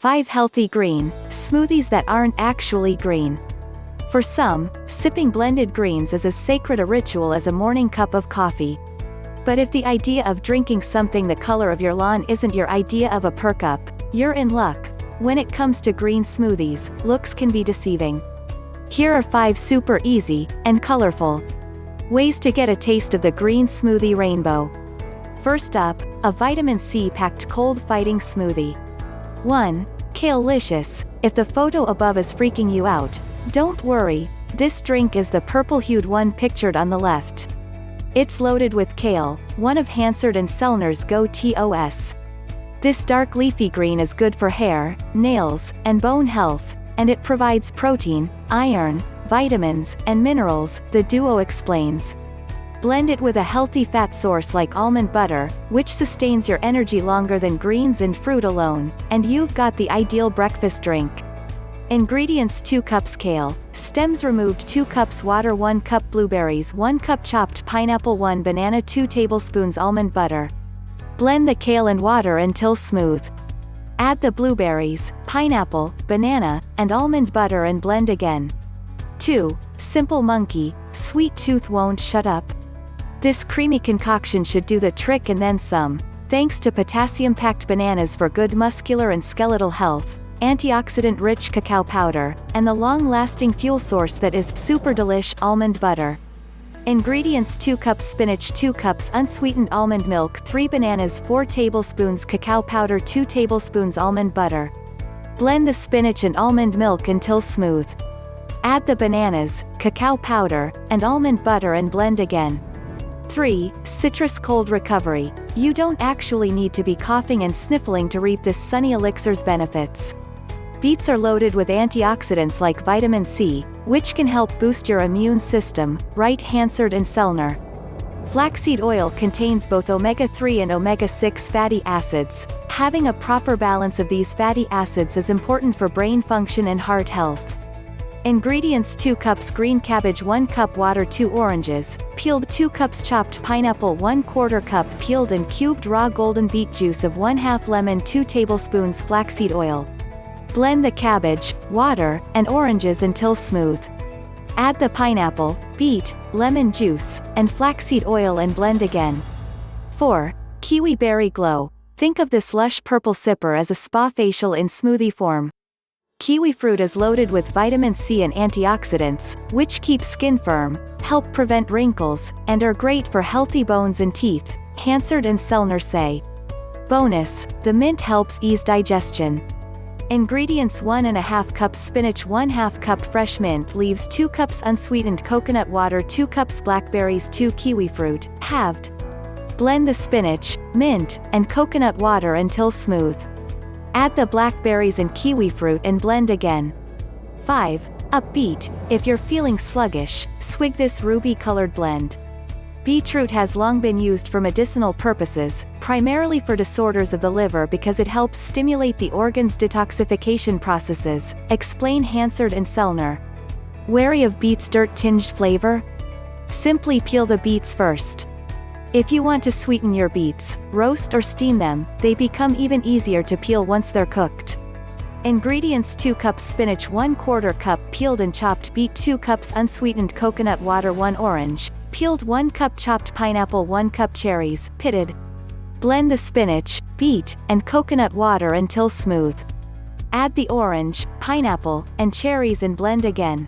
5 healthy green smoothies that aren't actually green. For some, sipping blended greens is as sacred a ritual as a morning cup of coffee. But if the idea of drinking something the color of your lawn isn't your idea of a perk-up, you're in luck. When it comes to green smoothies, looks can be deceiving. Here are 5 super easy and colorful ways to get a taste of the green smoothie rainbow. First up, a vitamin C-packed cold-fighting smoothie. 1. Kale-licious. If the photo above is freaking you out, don't worry, this drink is the purple-hued one pictured on the left. It's loaded with kale, one of Hansard and Sellner's go-tos. This dark leafy green is good for hair, nails, and bone health, and it provides protein, iron, vitamins, and minerals, the duo explains. Blend it with a healthy fat source like almond butter, which sustains your energy longer than greens and fruit alone, and you've got the ideal breakfast drink. Ingredients: 2 cups kale, stems removed, 2 cups water, 1 cup blueberries, 1 cup chopped pineapple, 1 banana, 2 tablespoons almond butter. Blend the kale and water until smooth. Add the blueberries, pineapple, banana, and almond butter and blend again. 2. Simple monkey, sweet tooth won't shut up. This creamy concoction should do the trick and then some, thanks to potassium-packed bananas for good muscular and skeletal health, antioxidant-rich cacao powder, and the long-lasting fuel source that is super delish almond butter. Ingredients: 2 cups spinach, 2 cups unsweetened almond milk, 3 bananas, 4 tablespoons cacao powder, 2 tablespoons almond butter. Blend the spinach and almond milk until smooth. Add the bananas, cacao powder, and almond butter and blend again. 3. Citrus cold recovery. You don't actually need to be coughing and sniffling to reap this sunny elixir's benefits. Beets are loaded with antioxidants like vitamin C, which can help boost your immune system, write Hansard and Sellner. Flaxseed oil contains both omega-3 and omega-6 fatty acids. Having a proper balance of these fatty acids is important for brain function and heart health. Ingredients: 2 cups green cabbage, 1 cup water, 2 oranges, peeled, 2 cups chopped pineapple, 1/4 cup peeled and cubed raw golden beet juice of 1/2 lemon, 2 tablespoons flaxseed oil. Blend the cabbage, water, and oranges until smooth. Add the pineapple, beet, lemon juice, and flaxseed oil and blend again. 4. Kiwi berry glow. Think of this lush purple sipper as a spa facial in smoothie form. Kiwi fruit is loaded with vitamin C and antioxidants, which keep skin firm, help prevent wrinkles, and are great for healthy bones and teeth, Hansard and Sellner say. Bonus: the mint helps ease digestion. Ingredients: 1/2 cups spinach, 1/2 cup fresh mint leaves, 2 cups unsweetened coconut water, 2 cups blackberries, 2 kiwi fruit, halved. Blend the spinach, mint, and coconut water until smooth. Add the blackberries and kiwi fruit and blend again. 5. Upbeat. If you're feeling sluggish, swig this ruby-colored blend. Beetroot has long been used for medicinal purposes, primarily for disorders of the liver because it helps stimulate the organ's detoxification processes, explain Hansard and Sellner. Wary of beets' dirt-tinged flavor? Simply peel the beets first. If you want to sweeten your beets, roast or steam them, they become even easier to peel once they're cooked. Ingredients: 2 cups spinach, 1/4 cup peeled and chopped beet, 2 cups unsweetened coconut water, 1 orange, peeled, 1 cup chopped pineapple, 1 cup cherries, pitted. Blend the spinach, beet, and coconut water until smooth. Add the orange, pineapple, and cherries and blend again.